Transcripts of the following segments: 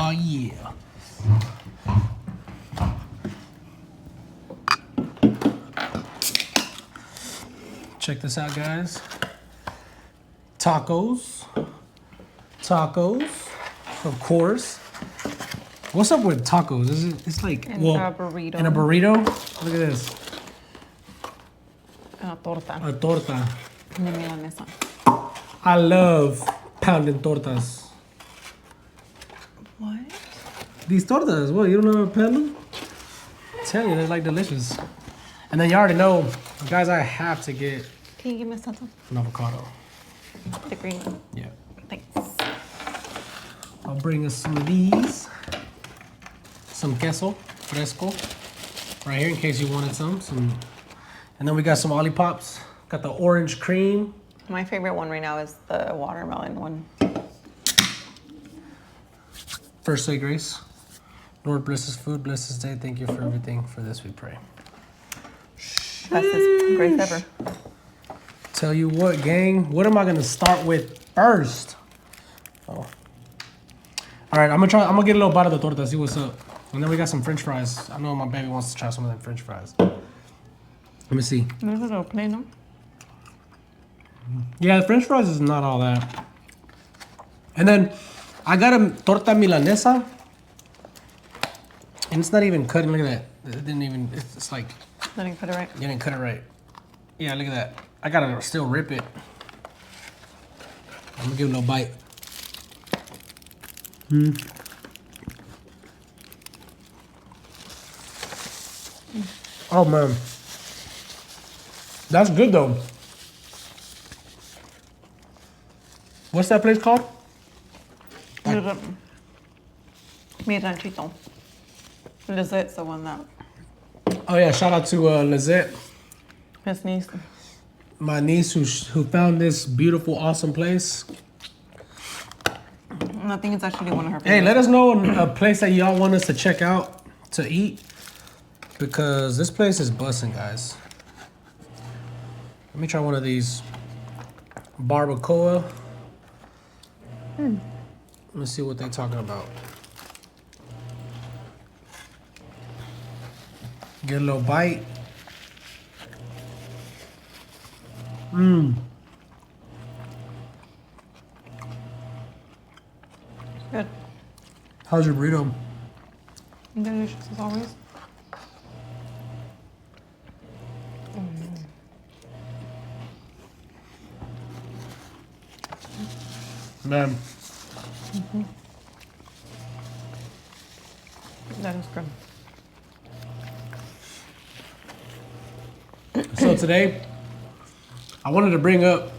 Oh, yeah. Check this out, guys. Tacos. Tacos, of course. What's up with tacos? It's like, And a burrito. And a burrito? Look at this. A torta. A torta. De milanesa. I love pounding tortas. What? These tortas, what, you don't know how to pound them? I tell you, they're like delicious. And then you already know, guys, I have to get Can you give me something? an avocado. The green one. Yeah. Thanks. I'll bring us some of these. Some queso fresco right here in case you wanted some. And then we got some olipop. Got the orange cream. My favorite one right now is the watermelon one. First say grace. Lord bless his food, bless his day. Thank you for everything. For this we pray. That's his grace ever. Tell you what, gang. What am I gonna start with first? Oh. All right, I'm gonna get a little bite of the torta, see what's up. And then we got some French fries. I know my baby wants to try some of them French fries. Let me see. There's a little plain, no? Yeah, the French fries is not all that. And then I got a torta milanesa. And it's not even cutting. Look at that. It didn't even, it's like, Didn't cut it right. you didn't cut it right. Yeah, look at that. I gotta still rip it. I'm gonna give it a little bite. Oh man. That's good though. What's that place called? Mi ranchito. Lizette's the one that Oh yeah, shout out to Lizette, his niece. my niece who found this beautiful, awesome place. And I think it's actually one of her Hey, favorites. let us know a place that y'all want us to check out to eat, because this place is busting, guys. Let me try one of these barbacoa. Let me see what they're talking about. Get a little bite. Good. How's your burrito? Delicious as always. Man, That is good. so today I wanted to bring up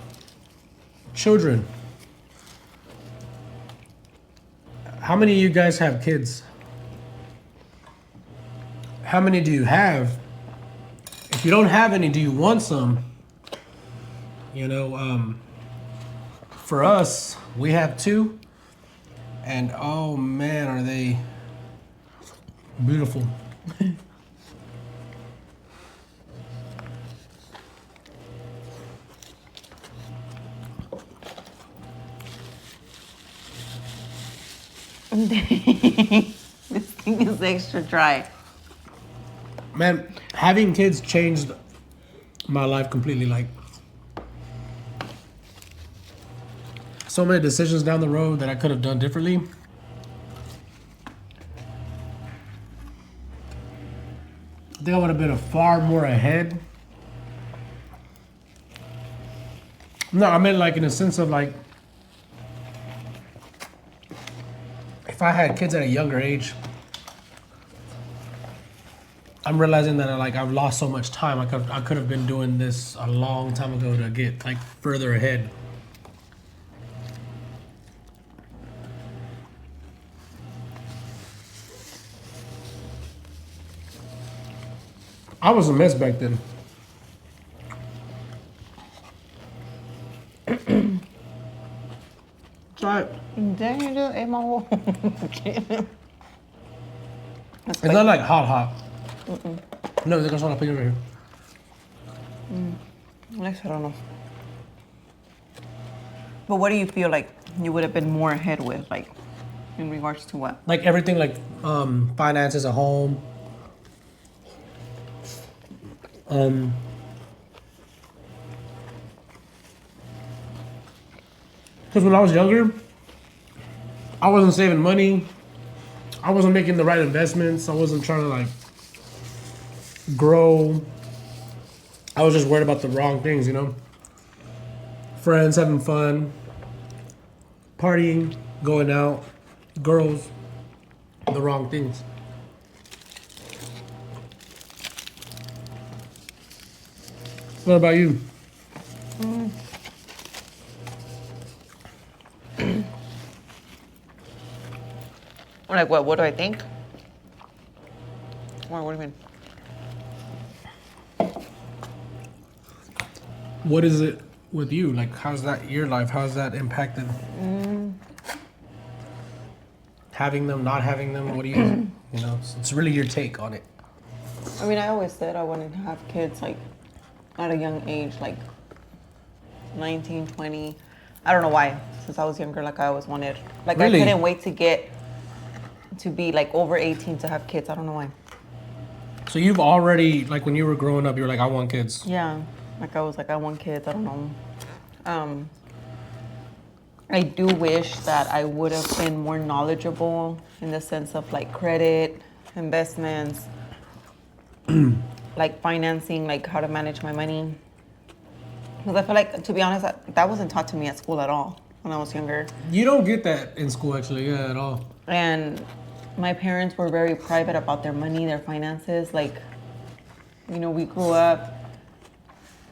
children. How many of you guys have kids? How many do you have? If you don't have any, do you want some? You know, for us, we have 2. And oh man, are they beautiful. This thing is extra dry. Man, having kids changed my life completely. Like, so many decisions down the road that I could have done differently. I think I would have been far more ahead. No, I meant like in the sense of like, if I had kids at a younger age, I'm realizing that I've lost so much time. I could have been doing this a long time ago to get like further ahead. I was a mess back then. Try it. It's not like hot. No, there's a jalapeno right here. I don't know. But what do you feel like you would have been more ahead with? Like, In regards to what? Like everything, like finances, a home. Because when I was younger, I wasn't saving money. I wasn't making the right investments. I wasn't trying to like grow. I was just worried about the wrong things, you know? Friends, having fun, partying, going out, girls, the wrong things. What about you? Like what? What do I think? Or what do you mean? What is it with you? Like, how's that your life? How's that impacted? Having them, not having them. What do you? You know, it's really your take on it. I mean, I always said I wanted to have kids like at a young age, like 19, 20. I don't know why. Since I was younger, like I always wanted. Like Really? I couldn't wait to get to be like over 18 to have kids. I don't know why. So you've already, like, when you were growing up, you were like, I want kids. Yeah, like I was like, I want kids. I don't know. I do wish that I would have been more knowledgeable in the sense of like credit, investments, like financing, like how to manage my money. Because I feel like, to be honest, that wasn't taught to me at school at all when I was younger. You don't get that in school, actually, yeah, at all. And my parents were very private about their money, their finances. Like, you know, we grew up,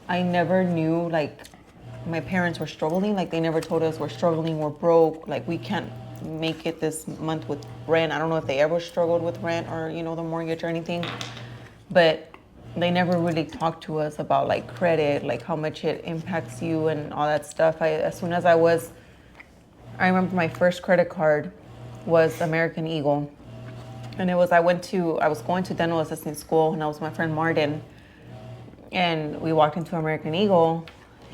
I never knew, like, my parents were struggling. Like, they never told us we're struggling, we're broke, like, we can't make it this month with rent. I don't know if they ever struggled with rent or, you know, the mortgage or anything. But they never really talked to us about, like, credit, like, how much it impacts you and all that stuff. As soon as I remember my first credit card was American Eagle. And it was, I was going to dental assistant school, and I was with my friend Martin. And we walked into American Eagle,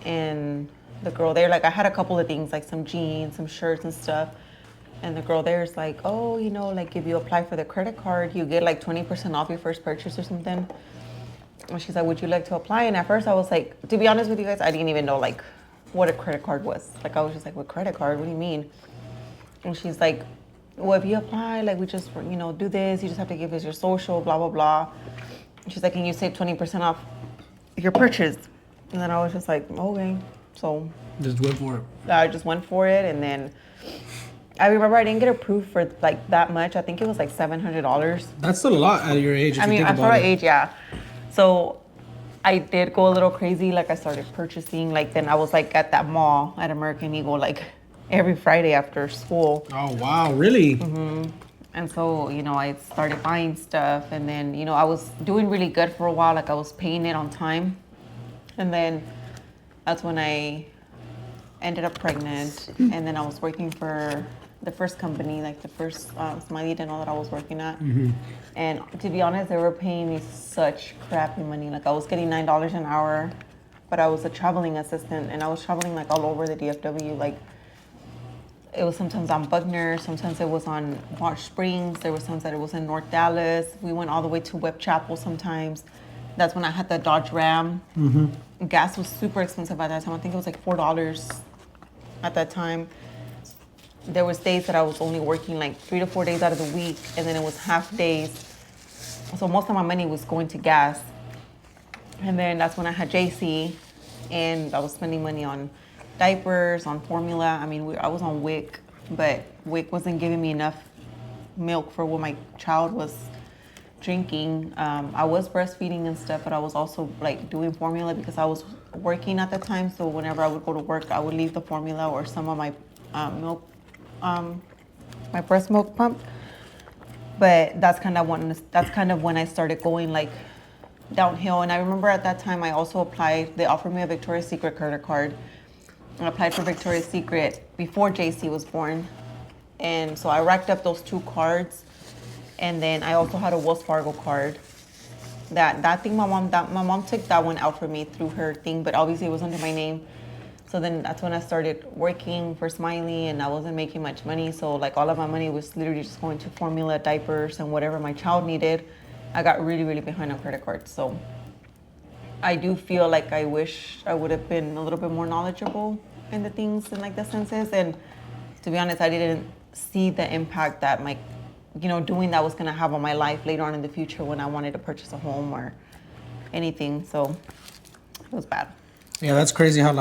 and the girl there, like, I had a couple of things, like some jeans, some shirts and stuff. And the girl there is like, oh, you know, like, if you apply for the credit card, you get like 20% off your first purchase or something. And she's like, would you like to apply? And at first I was like, to be honest with you guys, I didn't even know, like, what a credit card was. Like, I was just like, what credit card? What do you mean? And she's like, well, if you apply, like, we just, you know, do this. You just have to give us your social, blah, blah, blah. And she's like, can you save 20% off your purchase? And then I was just like, okay. So Just went for it. I just went for it. And then I remember I didn't get approved for like that much. I think it was like $700. That's still a lot at your age. If I mean, you think at about our it. age, yeah. So I did go a little crazy. Like, I started purchasing. Like, then I was like at that mall at American Eagle, like every Friday after school. Oh wow, really? And so, you know, I started buying stuff. And then, you know, I was doing really good for a while. Like, I was paying it on time. And then that's when I ended up pregnant. And then I was working for the first company, like the first Smiley Dental that I was working at. And to be honest, they were paying me such crappy money. Like, I was getting $9 an hour, but I was a traveling assistant, and I was traveling like all over the DFW. Like, it was sometimes on Buckner, sometimes it was on Marsh Springs, there was times that it was in North Dallas. We went all the way to Webb Chapel sometimes. That's when I had the Dodge Ram. Gas was super expensive at that time. I think it was like $4 at that time. There was days that I was only working like 3 to 4 days out of the week, and then it was half days. So most of my money was going to gas. And then that's when I had JC, and I was spending money on diapers, on formula. I mean, I was on WIC, but WIC wasn't giving me enough milk for what my child was drinking. I was breastfeeding and stuff, but I was also like doing formula because I was working at the time. So whenever I would go to work, I would leave the formula or some of my milk, my breast milk pump. But that's kind of when I started going like downhill. And I remember at that time I also applied. They offered me a Victoria's Secret credit card. I applied for Victoria's Secret before JC was born, and so I racked up those 2 cards. And then I also had a Wells Fargo card. That thing, my mom took that one out for me through her thing, but obviously it was under my name. So then that's when I started working for Smiley, and I wasn't making much money. So like all of my money was literally just going to formula, diapers, and whatever my child needed. I got really, really behind on credit cards. So I do feel like I wish I would have been a little bit more knowledgeable in the things and like the senses. And to be honest, I didn't see the impact that my, doing that was gonna have on my life later on in the future when I wanted to purchase a home or anything. So it was bad. Yeah, that's crazy how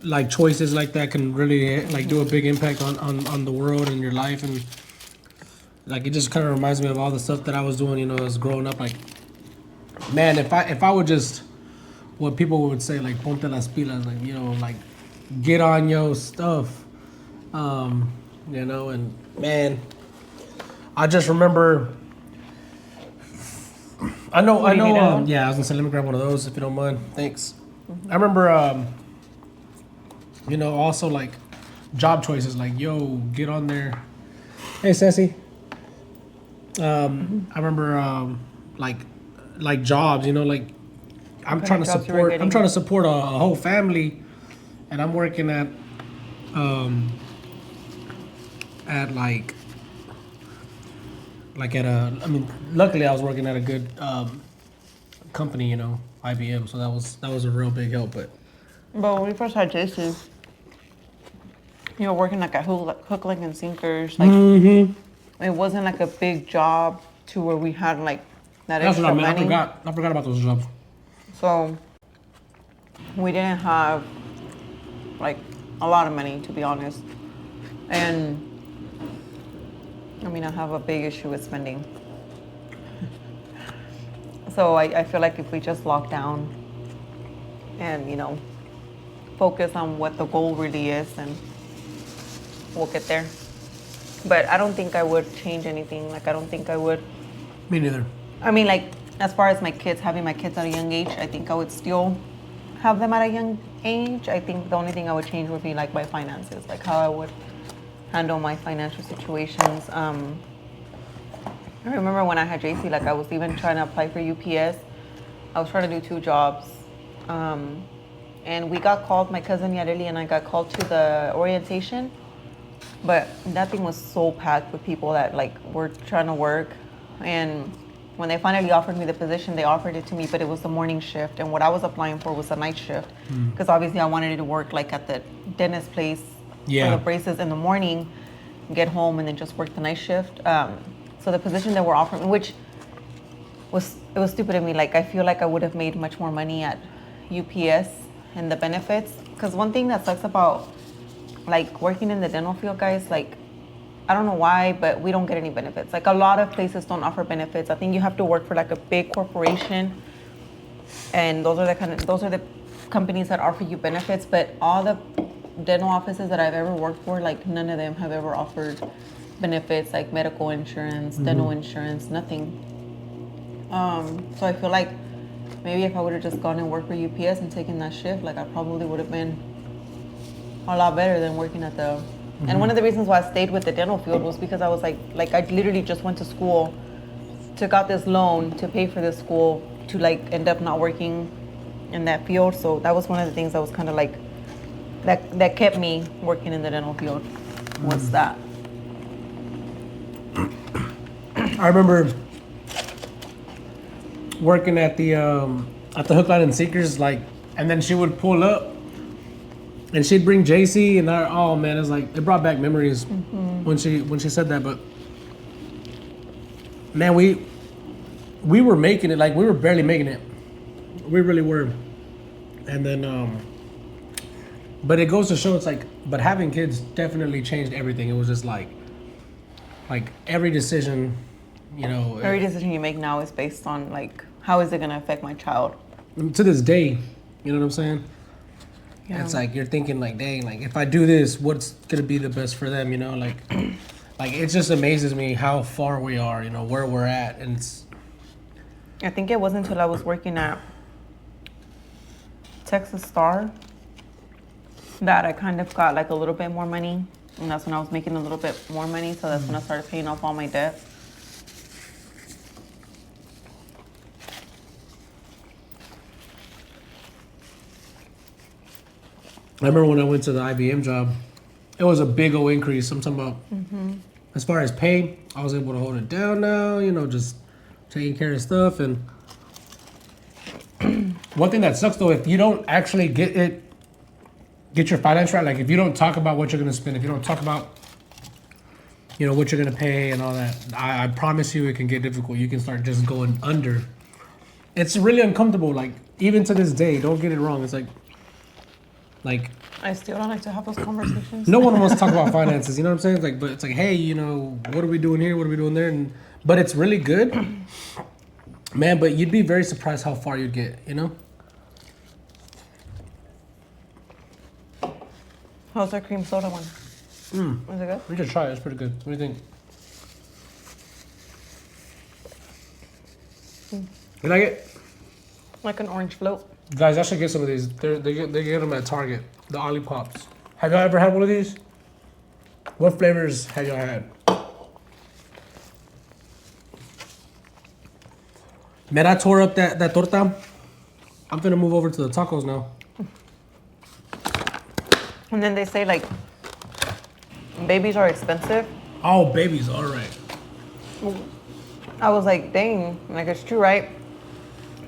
like choices like that can really like do a big impact on the world and your life. And like it just kind of reminds me of all the stuff that I was doing, as growing up. Like, man, if I would just, what people would say, like ponte las pilas, like, like get on your stuff. And man, I just remember, I know, yeah, I was gonna say, let me grab one of those if you don't mind. Thanks. I remember, also like job choices, like, yo, get on there. Hey, Sassy. I remember, like jobs, like I'm trying to support a whole family, and I'm working at I mean, luckily I was working at a good company, IBM, so that was a real big help. But when we first had JC, you were working like at Hook, Line, and Sinkers. Like, it wasn't like a big job to where we had like that that's extra what I mean. money. I forgot about those jobs. So we didn't have like a lot of money, to be honest. And I mean, I have a big issue with spending. So I feel like if we just lock down and, focus on what the goal really is, then we'll get there. But I don't think I would change anything. Like, I don't think I would. Me neither. I mean, like, as far as having my kids at a young age, I think I would still have them at a young age. I think the only thing I would change would be like my finances, like how I would handle my financial situations. I remember when I had JC, like I was even trying to apply for UPS. I was trying to do 2 jobs. And we got called, my cousin Yareli and I got called to the orientation. But that thing was so packed with people that like were trying to work. And when they finally offered me the position, they offered it to me, but it was the morning shift. And what I was applying for was the night shift. Because obviously I wanted to work like at the dentist place for the braces in the morning, get home and then just work the night shift. So the position that were offering, which was stupid of me. Like I feel like I would have made much more money at UPS and the benefits. Because one thing that sucks about like working in the dental field, guys, like I don't know why, but we don't get any benefits. Like a lot of places don't offer benefits. I think you have to work for like a big corporation, and those are the companies that offer you benefits. But all the dental offices that I've ever worked for, like none of them have ever offered benefits like medical insurance, dental insurance, nothing. So I feel like maybe if I would have just gone and worked for UPS and taken that shift, like I probably would have been a lot better than working at the. And one of the reasons why I stayed with the dental field was because I was like I literally just went to school, took out this loan to pay for this school to like end up not working in that field. So that was one of the things that was kind of like that kept me working in the dental field. Was that? I remember working at the Hook, Line, and Sinkers, like, and then she would pull up, and she'd bring JC, and oh man, it's like it brought back memories when she said that. But man, we were making it, like we were barely making it, we really were, and then but it goes to show, it's like, but having kids definitely changed everything. It was just like every decision. Every decision you make now is based on like how is it going to affect my child. To this day, you know what I'm saying? Yeah. It's like you're thinking like, dang, like if I do this, what's gonna be the best for them? Like it just amazes me how far we are. Where we're at, and I think it wasn't until I was working at Texas Star that I kind of got like a little bit more money, and that's when I was making a little bit more money. So that's when I started paying off all my debt. I remember when I went to the IBM job, it was a big old increase. I'm talking about as far as pay, I was able to hold it down now, just taking care of stuff. And one thing that sucks though, if you don't actually get your finance right, like if you don't talk about what you're gonna spend, if you don't talk about what you're gonna pay and all that, I promise you it can get difficult. You can start just going under. It's really uncomfortable. Like even to this day, don't get it wrong. It's like I still don't like to have those conversations. no one wants to talk about finances. You know what I'm saying? It's like, but it's like, hey, what are we doing here? What are we doing there? But it's really good, man. But you'd be very surprised how far you'd get. How's the cream soda one? Is it good? We should try it. It's pretty good. What do you think? You like it? Like an orange float. Guys, I should get some of these. They get them at Target. The Olippops. Have y'all ever had one of these? What flavors have y'all had? Man, I tore up that torta. I'm gonna move over to the tacos now. And then they say like babies are expensive. Oh, babies, all right. I was like, dang, like it's true, right?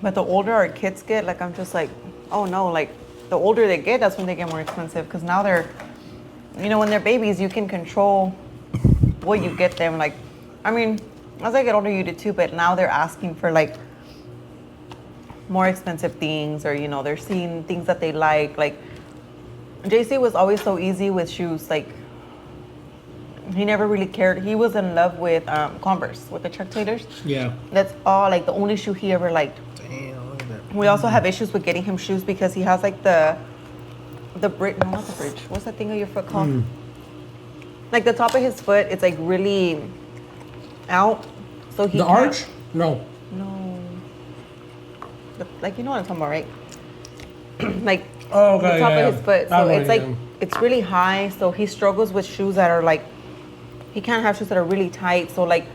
But the older our kids get, like I'm just like, oh no, like the older they get, that's when they get more expensive. Because now they're, when they're babies, you can control what you get them. Like, I mean, as I get older, you do too, but now they're asking for like more expensive things, or they're seeing things that they like. Like JC was always so easy with shoes. Like he never really cared. He was in love with Converse, with the Chuck Taylors. Yeah. That's all, like the only shoe he ever liked. Damn, look at that. We also have issues with getting him shoes because he has like the bridge. No, not the bridge. What's that thing on your foot called? Like the top of his foot, it's like really out. So he The can't- arch? No. No. Like you know what I'm talking about, right? Like Oh, okay, the top yeah, of his foot. that So one, it's like yeah. it's really high. So he struggles with shoes that are like he can't have shoes that are really tight. So like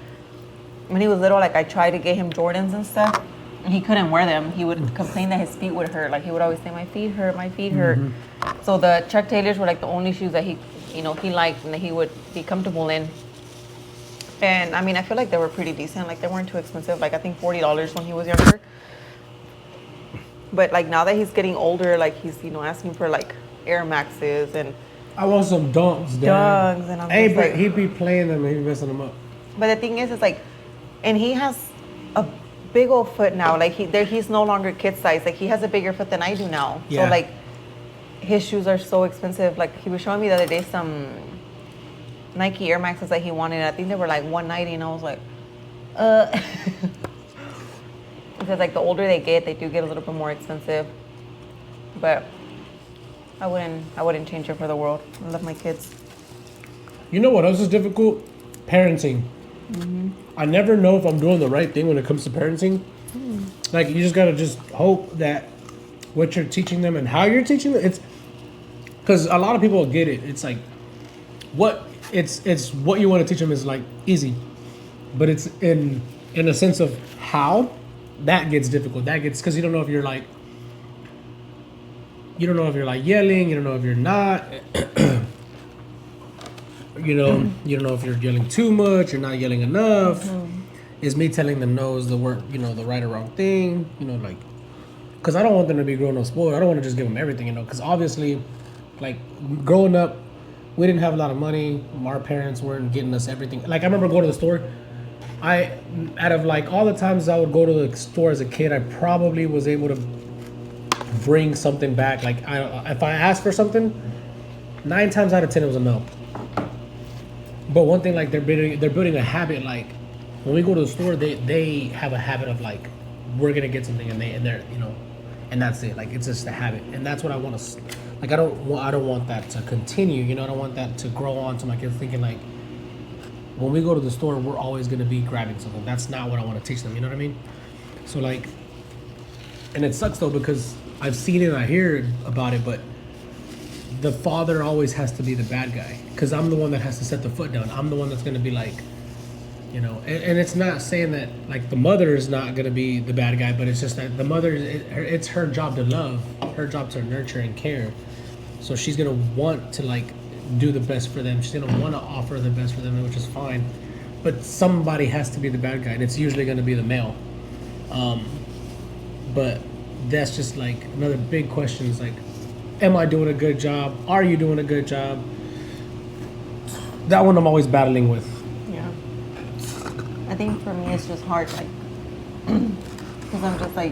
when he was little, like I tried to get him Jordans and stuff, and he couldn't wear them. He would complain that his feet would hurt. Like he would always say, "My feet hurt. My feet hurt." So the Chuck Taylors were like the only shoes that he liked and that he would be comfortable in. And I mean, I feel like they were pretty decent. Like they weren't too expensive. Like I think $40 when he was younger. But like now that he's getting older, like he's asking for like Air Maxes and I want some dunks, Dad. Dunks, and I'm Hey, just but like- he'd be playing them and he'd be messing them up. But the thing is like, and he has a big old foot now. Like he's no longer kid size. Like he has a bigger foot than I do now. Yeah. So like, his shoes are so expensive. Like he was showing me the other day some Nike Air Maxes that he wanted. I think they were like $190, and I was like, because like the older they get, they do get a little bit more expensive. But I wouldn't change it for the world. I love my kids. You know what else is difficult? Parenting. I never know if I'm doing the right thing when it comes to parenting. Like you just gotta just hope that what you're teaching them and how you're teaching them, it's because a lot of people get it. It's like it's what you want to teach them is like easy, but it's in a sense of how that gets difficult. That gets because you don't know if you're like yelling. You don't know if you're not. You don't know if you're yelling too much. You're not yelling enough. Is me telling them no is the the right or wrong thing. Like, because I don't want them to be grown up spoiled. I don't want to just give them everything. Because obviously, like growing up, we didn't have a lot of money. Our parents weren't getting us everything. Like I remember going to the store. Out of like all the times I would go to the store as a kid, I probably was able to bring something back. Like if I asked for something, 9 times out of 10 it was a no. But one thing, like they're building a habit. Like when we go to the store, they have a habit of like we're gonna get something and they're and that's it. Like it's just a habit, and that's what I want to. Like I don't want that to continue. I don't want that to grow on to my kids thinking like when we go to the store we're always gonna be grabbing something. That's not what I want to teach them. You know what I mean? So like, and it sucks though because I've seen it and I hear about it, but the father always has to be the bad guy because I'm the one that has to set the foot down. I'm the one that's going to be like, and it's not saying that like the mother is not going to be the bad guy, but it's just that the mother, it's her job to love, her job to nurture and care. So she's gonna want to like do the best for them. She's gonna want to offer the best for them, which is fine. But somebody has to be the bad guy, and it's usually gonna be the male. But that's just like another big question is like, am I doing a good job? Are you doing a good job? That one I'm always battling with. Yeah. I think for me it's just hard, like, because I'm just like,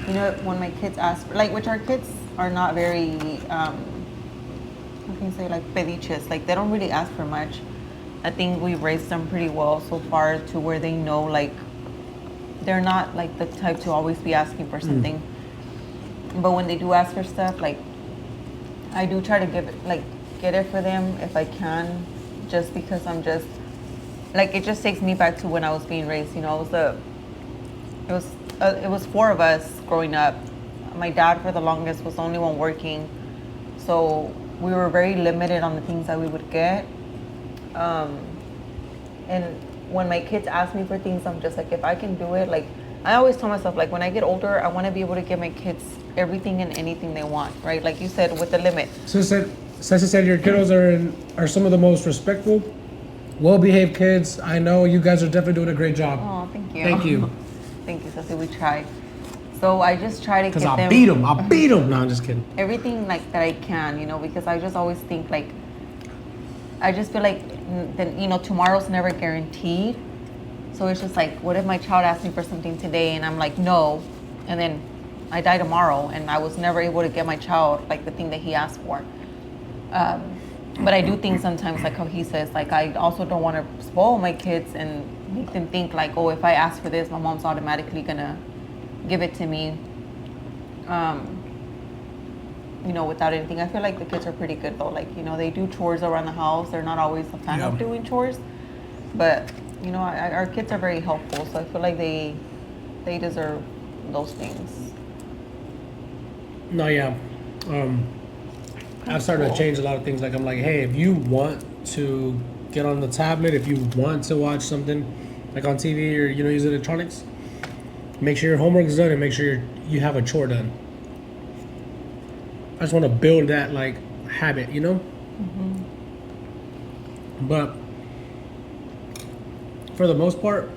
you know, when my kids ask, like, which our kids are not very, how can you say, like, pediches, like, they don't really ask for much. I think we've raised them pretty well so far to where they know, like, they're not, like, the type to always be asking for something. But when they do ask for stuff, like, I do try to give it, like, get it for them if I can, just because I'm just, like, it just takes me back to when I was being raised, you know, it was four of us growing up. My dad, for the longest, was the only one working, so we were very limited on the things that we would get. And when my kids ask me for things, I'm just like, if I can do it, like, I always tell myself, like, when I get older, I want to be able to give my kids everything and anything they want, right? Like you said, with the limit. So Ceci said your kiddos are some of the most respectful, well-behaved kids. I know you guys are definitely doing a great job. Oh, thank you. Thank you. Thank you, Ceci. We try. So I just try to get them. Because I'll beat them. No, I'm just kidding. Everything, like, that I can, you know, because I just always think, like, I just feel like, then, you know, tomorrow's never guaranteed. So it's just like, what if my child asks me for something today and I'm like, no, and then I die tomorrow and I was never able to get my child, like, the thing that he asked for. But I do think sometimes, like how he says, like, I also don't want to spoil my kids and make them think, like, oh, if I ask for this, my mom's automatically gonna give it to me, you know, without anything. I feel like the kids are pretty good, though. Like, you know, they do chores around the house. They're not always a fan of doing chores, but, you know, our kids are very helpful, so I feel like they deserve those things. No, yeah. I've started to change a lot of things. Like, I'm like, hey, if you want to get on the tablet, if you want to watch something like on TV or, you know, use electronics, make sure your homework is done and make sure you have a chore done. I just want to build that, like, habit, you know? But for the most part,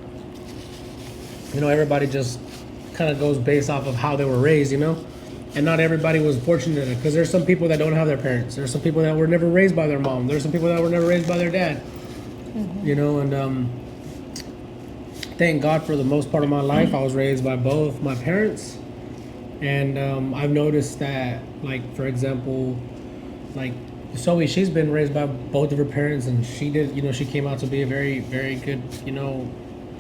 you know, everybody just kind of goes based off of how they were raised, you know? And not everybody was fortunate, because there's some people that don't have their parents. There's some people that were never raised by their mom. There's some people that were never raised by their dad. You know, and thank God for the most part of my life, I was raised by both my parents. And I've noticed that, like, for example, like, Zoe, she's been raised by both of her parents, and she did, you know, she came out to be a very, very good, you know,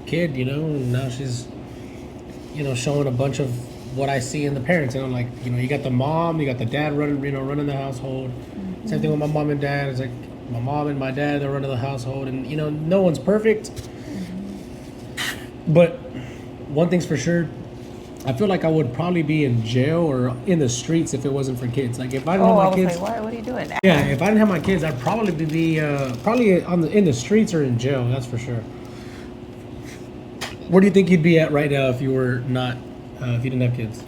kid, you know, and now she's, you know, showing a bunch of what I see in the parents, and I'm like, you know, you got the mom, you got the dad running the household. Same thing with my mom and dad. It's like my mom and my dad, they're running the household, and, you know, no one's perfect. But one thing's for sure, I feel like I would probably be in jail or in the streets if it wasn't for kids. Like, if I didn't have my kids, like, what are you doing now? yeah, if I didn't have my kids, I'd probably be probably in the streets or in jail. That's for sure. Where do you think you'd be at right now if you were not, if you didn't have kids?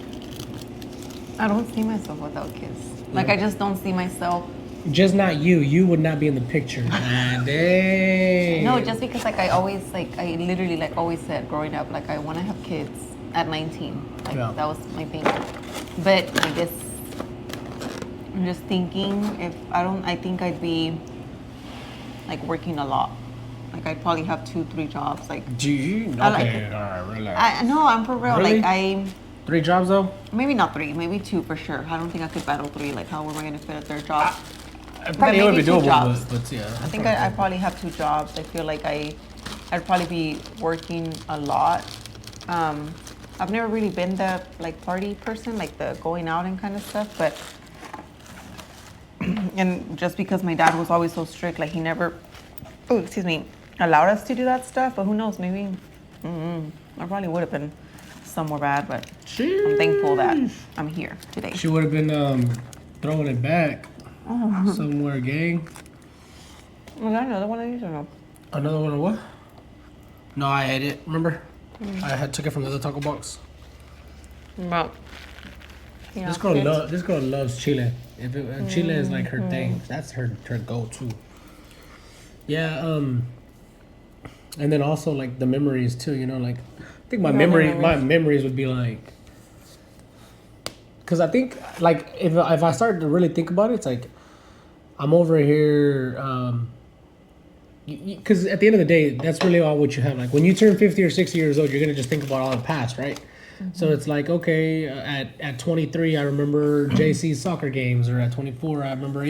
I don't see myself without kids. Like, I just don't see myself. Just not you. You would not be in the picture. Man, dang. No, just because, like, I literally, like, always said growing up, like, I want to have kids at 19. Like, that was my thing. But I guess I'm just thinking, I think I'd be, like, working a lot. Like, I'd probably have 2-3 jobs. Like, do you? Okay, all right, relax. No, I'm for real. Really? Like, 3 jobs though? Maybe not 3, maybe 2 for sure. I don't think I could battle 3. Like, how am I gonna fit a 3rd job? Probably would be doable, jobs. but yeah. I think I probably have 2 jobs. I feel like I'd probably be working a lot. I've never really been the, like, party person, like the going out and kind of stuff, but and just because my dad was always so strict, like, he never, allowed us to do that stuff. But who knows? Maybe I probably would have been somewhere bad, but I'm thankful that I'm here today. She would have been throwing it back somewhere, gang. Was that another one of these or no? Another one of what? No, I ate it. Remember? I took it from the other taco box. But You know, This girl loves Chile. If Chile is like her thing, that's her go-to. Yeah. And then also like the memories too. You know, like I think my memories would be like, because I think like if I start to really think about it, it's like I'm over here. Because at the end of the day, that's really all what you have. Like when you turn 50 or 60 years old, you're gonna just think about all the past, right? So it's like, okay, at 23, I remember JC's soccer games, or at 24, I remember,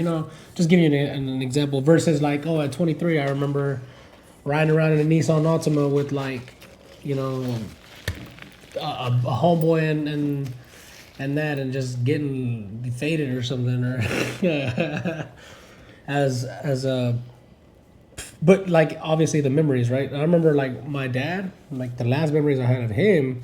just giving you an example. Versus like, oh, at 23, I remember riding around in a Nissan Altima with like, a homeboy and that, and just getting faded or something, or as a. But like obviously the memories, right? I remember like my dad, like the last memories I had of him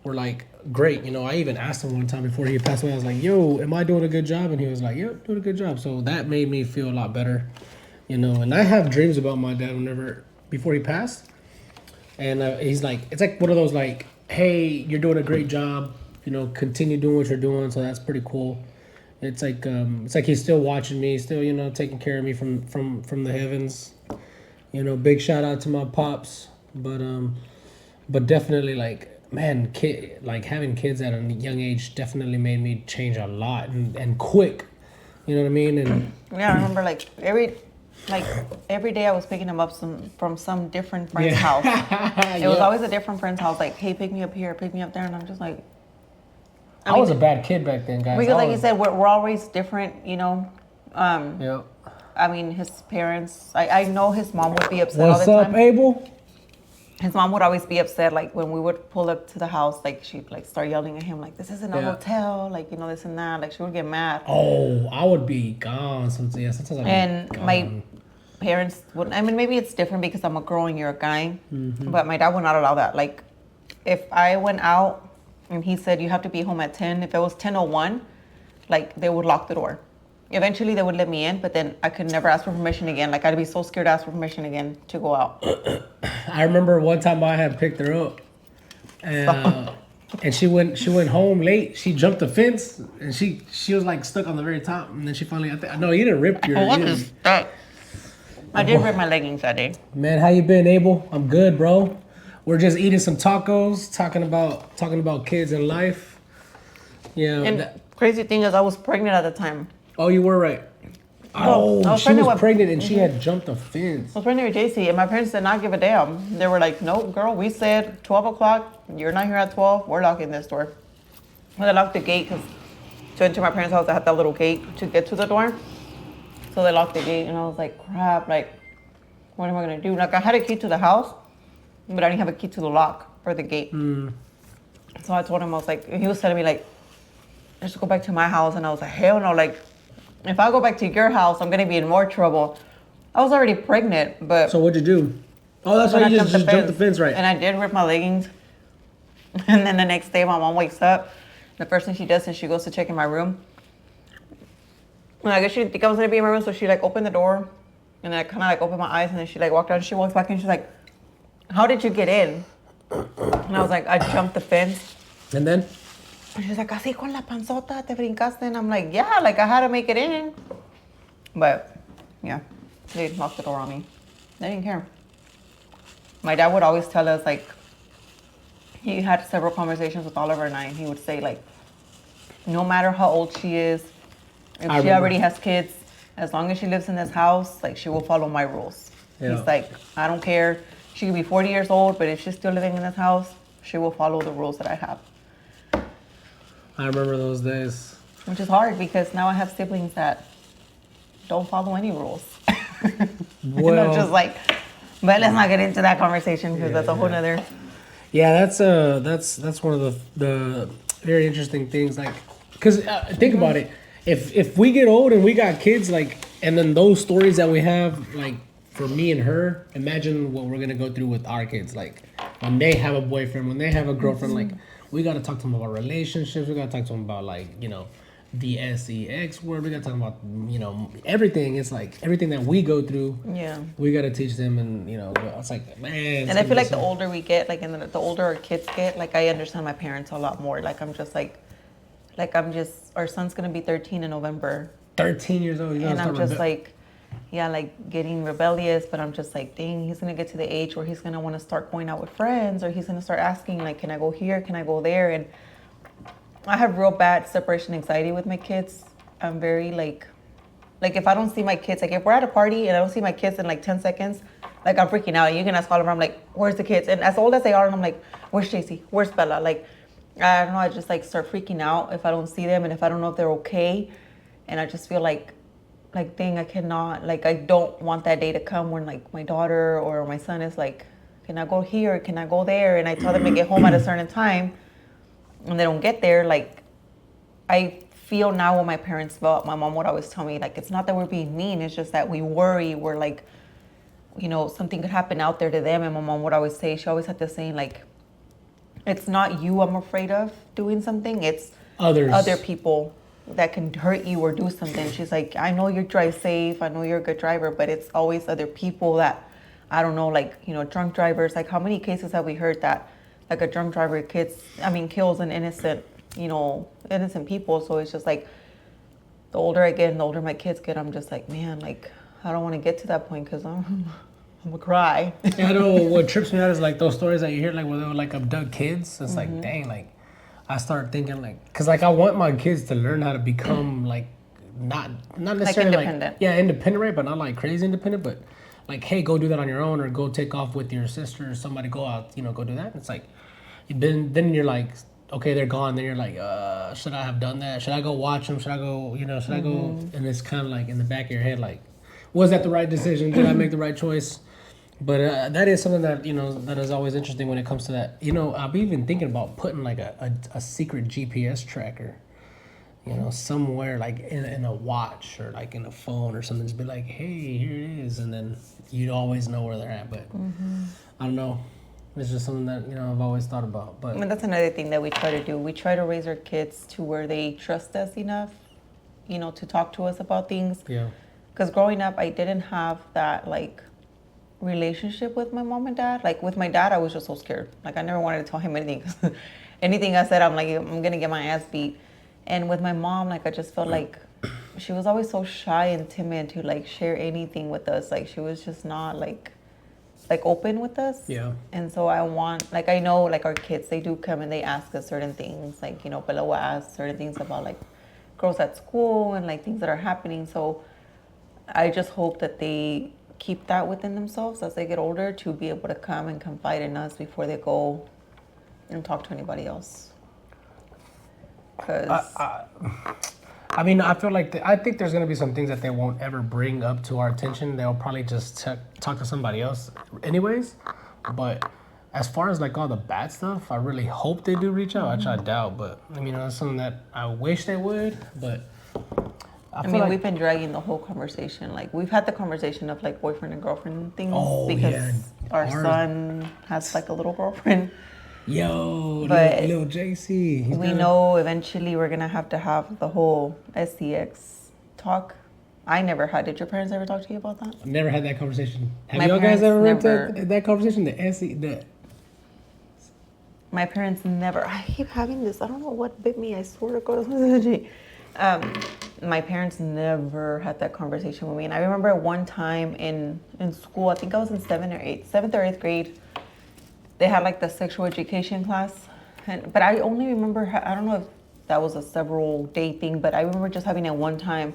were like great. I even asked him one time before he passed away. I was like, "Yo, am I doing a good job?" And he was like, "Yep, doing a good job." So that made me feel a lot better, And I have dreams about my dad before he passed, and he's like, it's like one of those like, "Hey, you're doing a great job. Continue doing what you're doing." So that's pretty cool. It's like he's still watching me, still taking care of me from the heavens. Big shout out to my pops, but definitely like, man, having kids at a young age definitely made me change a lot and quick. You know what I mean? And yeah, I remember like every day I was picking him up from some different friend's house. It was always a different friend's house. Like, hey, pick me up here, pick me up there, and I'm just like, I was a bad kid back then, guys. Because like you said, we're always different. Yeah. I mean, his parents, I know his mom would be upset all the time. What's up, Abel? His mom would always be upset, like, when we would pull up to the house, like, she'd, like, start yelling at him, like, this isn't a hotel, like, this and that. Like, she would get mad. Oh, I would be gone sometimes. And my parents wouldn't, I mean, maybe it's different because I'm a girl and you're a guy, but my dad would not allow that. Like, if I went out and he said, you have to be home at 10, if it was 10:01, like, they would lock the door. Eventually, they would let me in, but then I could never ask for permission again. Like, I'd be so scared to ask for permission again to go out. I remember one time I had picked her up, and she went home late. She jumped the fence, and she was like stuck on the very top. And then she finally, no, you didn't rip your. What is that? I did rip my leggings that day. Man, how you been, Abel? I'm good, bro. We're just eating some tacos, talking about kids and life. Yeah. And the crazy thing is, I was pregnant at the time. Oh, you were right. Oh, she was pregnant and she had jumped a fence. I was pregnant with JC, and my parents did not give a damn. They were like, no, girl, we said 12 o'clock. You're not here at 12. We're locking this door. And they locked the gate because to enter my parents' house, I had that little gate to get to the door. So they locked the gate, and I was like, crap, like, what am I going to do? Like, I had a key to the house, but I didn't have a key to the lock for the gate. So I told him, I was like, he was telling me, like, let's go back to my house. And I was like, hell no, like, if I go back to your house, I'm going to be in more trouble. I was already pregnant, but... So what'd you do? Oh, that's why you just jumped the fence, right? And I did rip my leggings. And then the next day, my mom wakes up. The first thing she does is she goes to check in my room. And I guess she didn't think I was going to be in my room, so she, like, opened the door. And then I kind of, like, opened my eyes, and then she, like, walked out, and she walks back, and she's like, how did you get in? And I was like, I jumped the fence. And then? And she's like, así con la panzota te brincaste. And I'm like, yeah, like I had to make it in. But, yeah, they locked the door on me. They didn't care. My dad would always tell us, like, he had several conversations with Oliver and I. And he would say, like, no matter how old she is, if she already has kids, as long as she lives in this house, like, she will follow my rules. Yeah. He's like, I don't care. She could be 40 years old, but if she's still living in this house, she will follow the rules that I have. I remember those days. Which is hard because now I have siblings that don't follow any rules. Well, just like, but let's not get into that conversation because that's a whole nother. Yeah, that's one of the very interesting things. Like, because think about it, if we get old and we got kids, like, and then those stories that we have, like, for me and her, imagine what we're gonna go through with our kids. Like, when they have a boyfriend, when they have a girlfriend, like. We got to talk to them about relationships. We got to talk to them about, like, the sex word. We got to talk about, everything. It's like everything that we go through. Yeah. We got to teach them, and, it's like, man. And I feel like the older we get, like, and the older our kids get, like, I understand my parents a lot more. Like, I'm just like, Like our son's gonna be 13 in November. 13 years old. And I'm just like, yeah, like getting rebellious, but I'm just like, dang, he's gonna get to the age where he's gonna want to start going out with friends, or he's gonna start asking like, can I go here? Can I go there? And I have real bad separation anxiety with my kids. I'm very like if I don't see my kids, like if we're at a party and I don't see my kids in like 10 seconds, like I'm freaking out. And you can ask Oliver, I'm like, where's the kids? And as old as they are, and I'm like, where's JC? Where's Bella? Like, I don't know, I just like start freaking out if I don't see them and if I don't know if they're okay. And I just feel like dang, I cannot, like I don't want that day to come when like my daughter or my son is like, can I go here? Can I go there? And I tell them to get home at a certain time and they don't get there. Like I feel now what my parents felt. My mom would always tell me, like, it's not that we're being mean, it's just that we worry. We're like, you know, something could happen out there to them. And my mom would always say, she always had this saying, like, it's not you I'm afraid of doing something, it's other people that can hurt you or do something. She's like, I know you drive safe, I know you're a good driver, but it's always other people that, I don't know, like, you know, drunk drivers. Like how many cases have we heard that like a drunk driver kills an innocent, you know, innocent people. So it's just like the older I get and the older my kids get, I'm just like, man, like I don't want to get to that point because I'm gonna cry. I know what trips me out is like those stories that you hear, like where they would like abduct kids. It's like, dang, like I start thinking like, because like I want my kids to learn how to become like not necessarily like independent. Independent, right? But not like crazy independent, but like, hey, go do that on your own, or go take off with your sister or somebody, go out, you know, go do that. And it's like, then you're like, okay, they're gone. Then you're like, should I have done that? Should I go watch them? Should I go, you know, should I go? And it's kind of like in the back of your head, like, was that the right decision? Did I make the right choice? But that is something that, you know, that is always interesting when it comes to that. You know, I've even thinking about putting like a secret GPS tracker, you know, somewhere like in a watch or like in a phone or something. Just be like, hey, here it is. And then you'd always know where they're at. But I don't know. It's just something that, you know, I've always thought about. But I mean, that's another thing that we try to do. We try to raise our kids to where they trust us enough, you know, to talk to us about things. Yeah. Because growing up, I didn't have that, like, relationship with my mom and dad. Like, with my dad, I was just so scared. Like, I never wanted to tell him anything. Anything I said, I'm like, I'm going to get my ass beat. And with my mom, like, I just felt like she was always so shy and timid to, like, share anything with us. Like, she was just not, like open with us. Yeah. And so I want, like, I know, like, our kids, they do come and they ask us certain things. Like, you know, Bella will ask certain things about, like, girls at school and, like, things that are happening. So I just hope that they keep that within themselves as they get older, to be able to come and confide in us before they go and talk to anybody else. Because I mean, I feel like I think there's gonna be some things that they won't ever bring up to our attention. They'll probably just talk to somebody else, anyways. But as far as like all the bad stuff, I really hope they do reach out. Which I doubt, but I mean, that's something that I wish they would. But I mean, like, we've been dragging the whole conversation. Like, we've had the conversation of like boyfriend and girlfriend things because our son has like a little girlfriend. Yo, but little JC. We know eventually we're gonna have the whole SCX talk. I never had. Did your parents ever talk to you about that? Never had that conversation. Have y'all guys ever had that conversation? My parents never. I keep having this. I don't know what bit me. I swear to God. My parents never had that conversation with me. And I remember one time in school, I think I was in 7th or 8th grade, they had like the sexual education class. But I only remember, I don't know if that was a several day thing, but I remember just having it one time.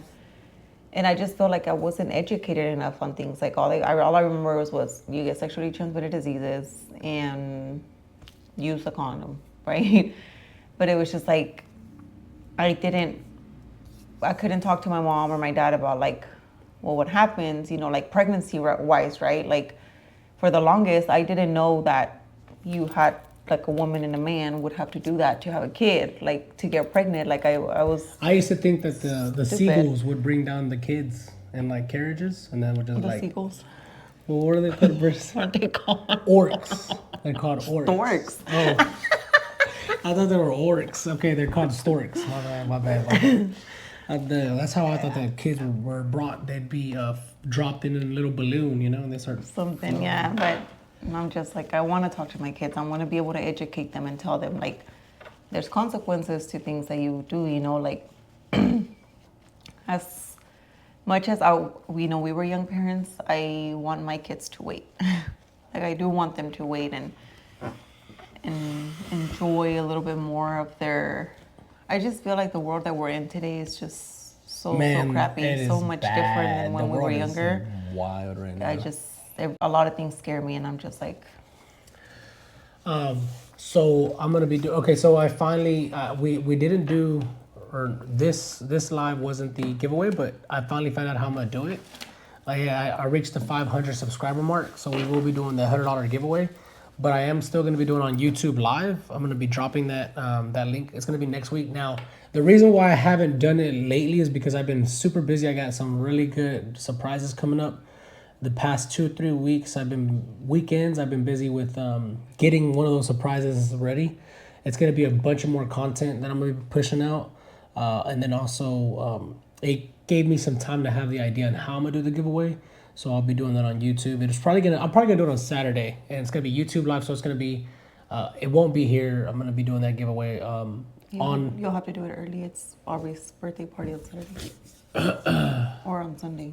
And I just felt like I wasn't educated enough on things. Like all I remember was you get sexually transmitted diseases and use a condom, right? But it was just like, I couldn't talk to my mom or my dad about like, well, what happens, you know, like pregnancy wise, right? Like for the longest, I didn't know that you had like a woman and a man would have to do that to have a kid, like to get pregnant. Like I used to think that the seagulls would bring down the kids in like carriages, and then would just like seagulls. Well, what are they called? What are they called? Orcs. They're called orcs. Storks. Oh. I thought they were orcs. Okay, they're called storks. My bad. That's how I thought that kids were brought. They'd be dropped in a little balloon, you know, and they start something, yeah. But I'm just like, I want to talk to my kids. I want to be able to educate them and tell them like there's consequences to things that you do, you know, like as much as we know we were young parents, I want my kids to wait. Like I do want them to wait and enjoy a little bit more of their. I just feel like the world that we're in today is just so crappy, so much different than when we were younger. Wild right now. A lot of things scare me, and I'm just like. So I'm gonna be okay. So I finally we didn't do, or this live wasn't the giveaway, but I finally found out how I'm gonna do it. I reached the 500 subscriber mark, so we will be doing the $100 giveaway. But I am still gonna be doing it on YouTube Live. I'm gonna be dropping that that link. It's gonna be next week. Now the reason why I haven't done it lately is because I've been super busy. I got some really good surprises coming up. The past 2 or 3 weeks, I've been busy with getting one of those surprises ready. It's gonna be a bunch of more content that I'm gonna be pushing out, and then also it gave me some time to have the idea on how I'm gonna do the giveaway. So I'll be doing that on YouTube. I'm probably gonna do it on Saturday, and it's gonna be YouTube Live. So it's gonna be, it won't be here. I'm gonna be doing that giveaway You'll have to do it early. It's Aubrey's birthday party on Saturday or on Sunday.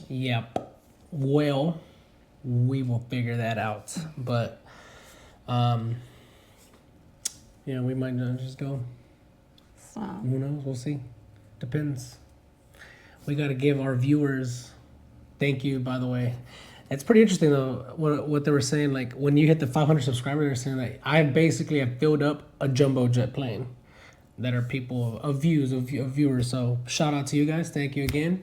Yep. Well, we will figure that out. But, we might not just go. So. Who knows? We'll see. Depends. We got to give our viewers thank you, by the way. It's pretty interesting, though, what they were saying. Like, when you hit the 500 subscribers, they're saying that I basically have filled up a jumbo jet plane that are people of viewers. So, shout out to you guys. Thank you again.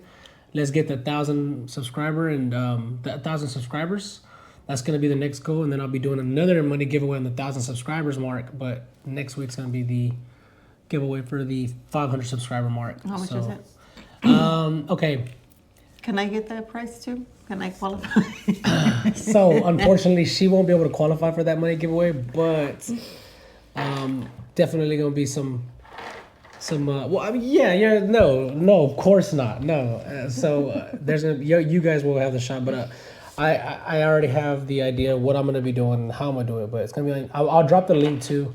Let's get the 1,000 subscriber and the 1,000 subscribers. That's gonna be the next goal, and then I'll be doing another money giveaway on the 1,000 subscribers mark. But next week's gonna be the giveaway for the 500 subscriber mark. How much is it? Okay. Can I get that price too? Can I qualify? So unfortunately, she won't be able to qualify for that money giveaway, but definitely gonna be some. Well, I mean, no, of course not, no. There's gonna you guys will have the shot, but I already have the idea of what I'm gonna be doing and how I'm gonna do it. But it's gonna be like, I'll drop the link to,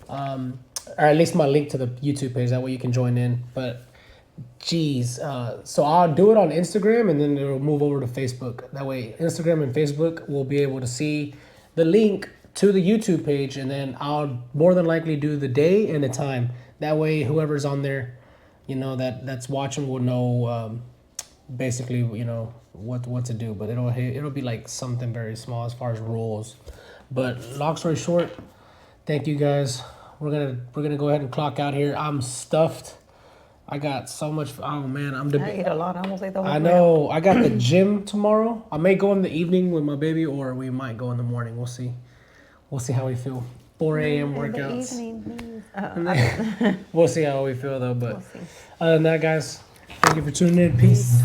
or at least my link to the YouTube page. That way you can join in. But geez, so I'll do it on Instagram and then it'll move over to Facebook. That way Instagram and Facebook will be able to see the link to the YouTube page, and then I'll more than likely do the day and the time. That way, whoever's on there, that's watching will know, basically, what to do. But it'll be like something very small as far as rules. But long story short, thank you guys. We're gonna go ahead and clock out here. I'm stuffed. I got so much. Oh man, I ate a lot. I almost ate the whole. I know. I got the gym tomorrow. I may go in the evening with my baby, or we might go in the morning. We'll see. We'll see how we feel. 4 a.m. workouts. We'll see how we feel though. But other than that, guys, thank you for tuning in. Peace.